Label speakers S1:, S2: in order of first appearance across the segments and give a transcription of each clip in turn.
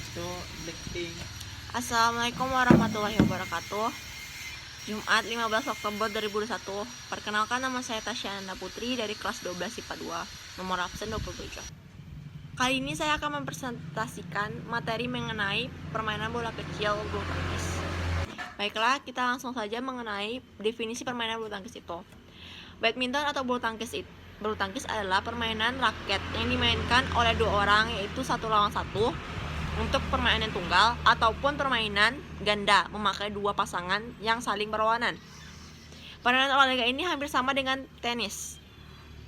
S1: So, Blackpink.
S2: Assalamualaikum warahmatullahi wabarakatuh. Jumat 15 Oktober 2021. Perkenalkan, nama saya Tasya Nanda Putri dari kelas 12 IPA 2, nomor absen 27. Kali ini saya akan mempresentasikan materi mengenai permainan bola kecil bulu tangkis. Baiklah, kita langsung saja mengenai definisi permainan bulu tangkis itu. Badminton atau bulu tangkis adalah permainan raket yang dimainkan oleh dua orang, yaitu satu lawan satu, untuk permainan tunggal ataupun permainan ganda memakai dua pasangan yang saling berlawanan. Permainan olahraga ini hampir sama dengan tenis.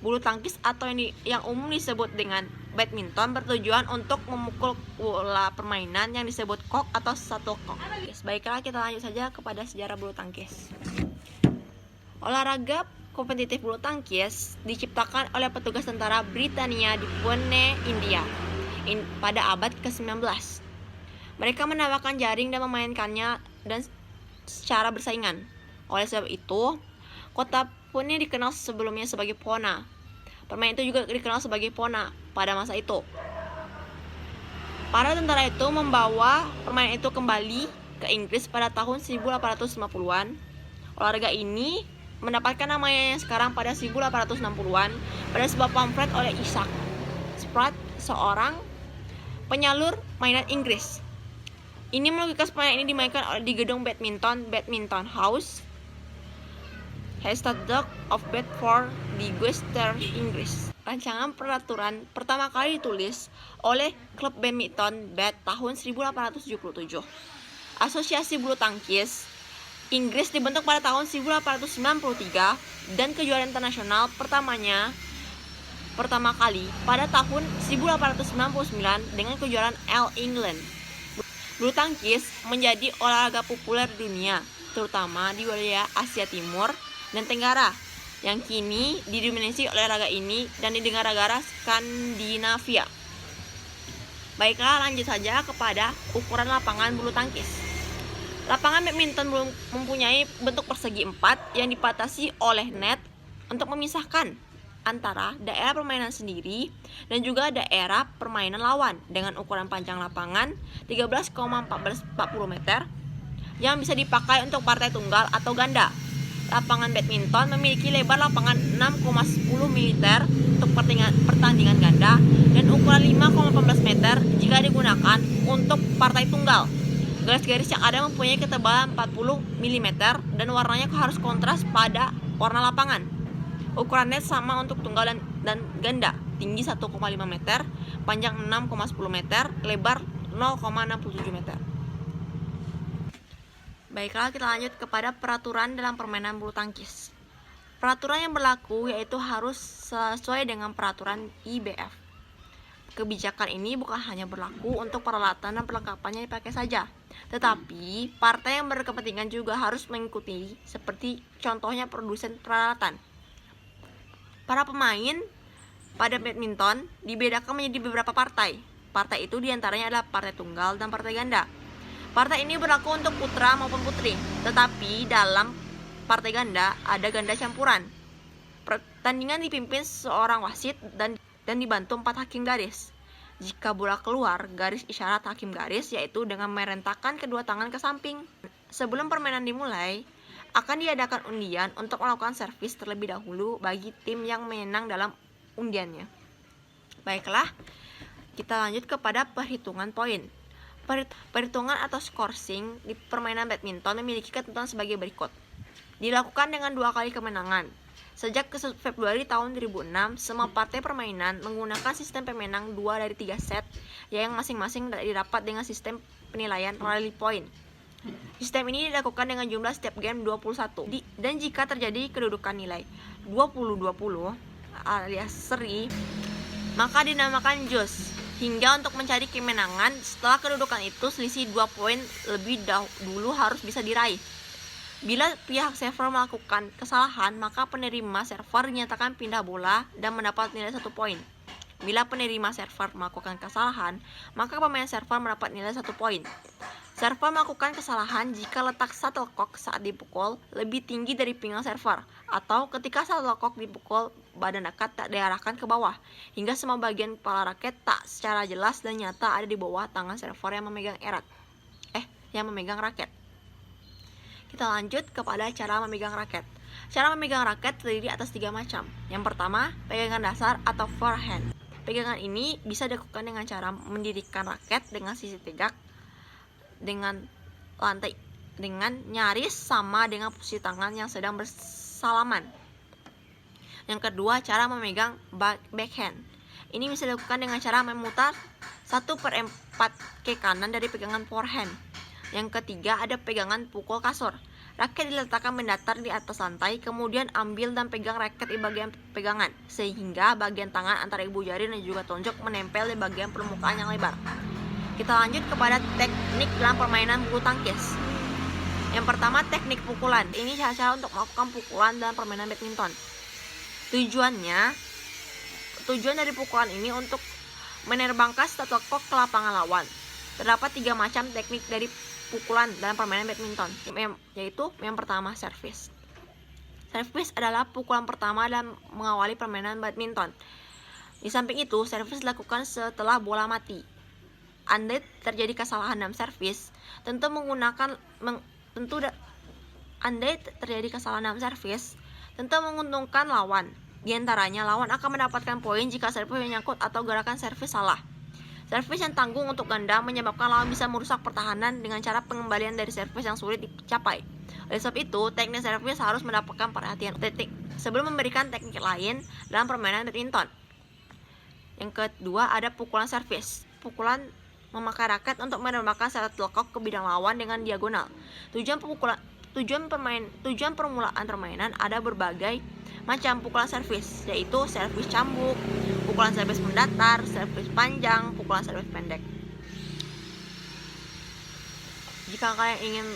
S2: Bulu tangkis atau yang umum disebut dengan badminton bertujuan untuk memukul bola permainan yang disebut kok atau satu kok. Baiklah, kita lanjut saja kepada sejarah bulu tangkis. Olahraga kompetitif bulu tangkis diciptakan oleh petugas tentara Britania di Pune, India pada abad ke-19. Mereka menambahkan jaring dan memainkannya dan secara bersaingan. Oleh sebab itu, kota Pune dikenal sebelumnya sebagai Pona. Permainan itu juga dikenal sebagai Pona pada masa itu. Para tentara itu membawa permainan itu kembali ke Inggris pada tahun 1850-an. Olahraga ini mendapatkan namanya yang sekarang pada 1860-an pada sebuah pamflet oleh Isaac Spratt, seorang penyalur mainan Inggris. Ini melukis permainan ini dimainkan di gedung Badminton House, Hampstead of Bedford di Gloucester, Inggris. Rancangan peraturan pertama kali ditulis oleh klub badminton Bath tahun 1877. Asosiasi bulu tangkis Inggris dibentuk pada tahun 1893 dan kejuaraan internasional pertama kali pada tahun 1899 dengan kejuaraan All England. Bulu tangkis menjadi olahraga populer di dunia, terutama di wilayah Asia Timur dan Tenggara, yang kini didominasi oleh olahraga ini dan di negara-negara Skandinavia. Baiklah, lanjut saja kepada ukuran lapangan bulu tangkis. Lapangan badminton mempunyai bentuk persegi 4 yang dibatasi oleh net untuk memisahkan antara daerah permainan sendiri dan juga daerah permainan lawan, dengan ukuran panjang lapangan 13,40 meter yang bisa dipakai untuk partai tunggal atau ganda. Lapangan badminton memiliki lebar lapangan 6,10 meter untuk pertandingan ganda dan ukuran 5,14 meter jika digunakan untuk partai tunggal. Garis-garis yang ada mempunyai ketebalan 40 mm dan warnanya harus kontras pada warna lapangan. Ukuran net sama untuk tunggal dan ganda, tinggi 1,5 meter, panjang 6,10 meter, lebar 0,67 meter. Baiklah, kita lanjut kepada peraturan dalam permainan bulu tangkis. Peraturan yang berlaku yaitu harus sesuai dengan peraturan IBF. Kebijakan ini bukan hanya berlaku untuk peralatan dan perlengkapannya dipakai saja, tetapi partai yang berkepentingan juga harus mengikuti, seperti contohnya produsen peralatan. Para pemain pada badminton dibedakan menjadi beberapa partai. Partai itu diantaranya adalah partai tunggal dan partai ganda. Partai ini berlaku untuk putra maupun putri, tetapi dalam partai ganda ada ganda campuran. Pertandingan dipimpin seorang wasit dan dibantu 4 hakim garis. Jika bola keluar garis isyarat hakim garis, yaitu dengan merentakkan kedua tangan ke samping. Sebelum permainan dimulai, akan diadakan undian untuk melakukan servis terlebih dahulu bagi tim yang menang dalam undiannya. Baiklah, kita lanjut kepada perhitungan poin. Perhitungan atau scoring di permainan badminton memiliki ketentuan sebagai berikut. Dilakukan dengan 2 kali kemenangan. Sejak Februari tahun 2006, semua partai permainan menggunakan sistem pemenang 2 dari 3 set, yang masing-masing didapat dengan sistem penilaian rally point. Sistem ini dilakukan dengan jumlah setiap game 21. Dan jika terjadi kedudukan nilai 20-20 alias seri, maka dinamakan Joust. Hingga untuk mencari kemenangan, setelah kedudukan itu selisih 2 poin lebih dulu harus bisa diraih. Bila pihak server melakukan kesalahan, maka penerima server dinyatakan pindah bola dan mendapat nilai 1 poin. Bila penerima server melakukan kesalahan, maka pemain server mendapat nilai 1 poin. Server melakukan kesalahan jika letak shuttlecock saat dipukul lebih tinggi dari pinggang server, atau ketika shuttlecock dipukul, badan raket tak diarahkan ke bawah, hingga semua bagian kepala raket tak secara jelas dan nyata ada di bawah tangan server yang memegang raket. Kita lanjut kepada cara memegang raket. Cara memegang raket terdiri atas 3 macam. Yang pertama, pegangan dasar atau forehand. Pegangan ini bisa dilakukan dengan cara mendirikan raket dengan sisi tegak dengan lantai dengan nyaris sama dengan posisi tangan yang sedang bersalaman. Yang kedua, cara memegang backhand. Ini bisa dilakukan dengan cara memutar 1/4 ke kanan dari pegangan forehand. Yang ketiga, ada pegangan pukul kasur. Raket diletakkan mendatar di atas lantai, kemudian ambil dan pegang raket di bagian pegangan, sehingga bagian tangan antara ibu jari dan juga tonjok menempel di bagian permukaan yang lebar. Kita lanjut kepada teknik dalam permainan bulu tangkis. Yang pertama, teknik pukulan. Ini cara-cara untuk melakukan pukulan dalam permainan badminton. Tujuan dari pukulan ini untuk menerbangkan shuttlecock ke lapangan lawan. Terdapat 3 macam teknik dari pukulan dalam permainan badminton, yaitu yang pertama, service. Service adalah pukulan pertama dalam mengawali permainan badminton. Di samping itu, service dilakukan setelah bola mati. Andai terjadi kesalahan dalam servis, tentu menguntungkan lawan. Di antaranya, lawan akan mendapatkan poin jika servis menyangkut atau gerakan servis salah. Servis yang tanggung untuk ganda menyebabkan lawan bisa merusak pertahanan dengan cara pengembalian dari servis yang sulit dicapai. Oleh sebab itu, teknik servis harus mendapatkan perhatian sebelum memberikan teknik lain dalam permainan badminton. Yang kedua, ada pukulan servis. Pukulan memakai raket untuk menembakkan shuttlecock ke bidang lawan dengan diagonal. Tujuan permulaan permainan ada berbagai macam pukulan servis, yaitu servis cambuk, pukulan servis mendatar, servis panjang, pukulan servis pendek. Jika kalian ingin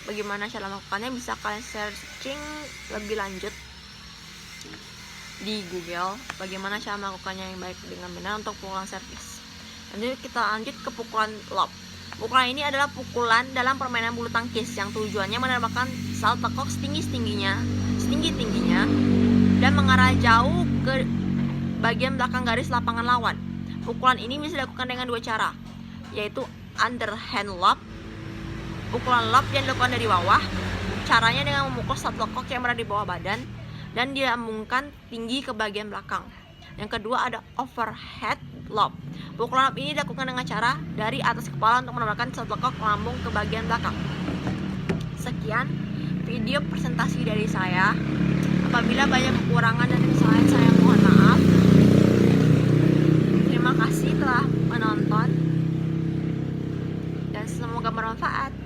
S2: bagaimana cara melakukannya, bisa kalian searching lebih lanjut di Google bagaimana cara melakukannya yang baik dengan benar untuk pukulan servis. Lanjut, kita lanjut ke pukulan lob. Pukulan ini adalah pukulan dalam permainan bulu tangkis yang tujuannya menerbangkan shuttlecock setinggi-tingginya dan mengarah jauh ke bagian belakang garis lapangan lawan. Pukulan ini bisa dilakukan dengan 2 cara, yaitu underhand lob. Pukulan lob yang dilakukan dari bawah. Caranya dengan memukul shuttlecock yang berada di bawah badan dan dilambungkan tinggi ke bagian belakang. Yang kedua, ada overhead lob. Pukulan lob ini dilakukan dengan cara dari atas kepala untuk menembakkan shuttlecock lambung ke bagian belakang. Sekian video presentasi dari saya. Apabila banyak kekurangan dan kesalahan, saya mohon maaf. Terima kasih telah menonton dan semoga bermanfaat.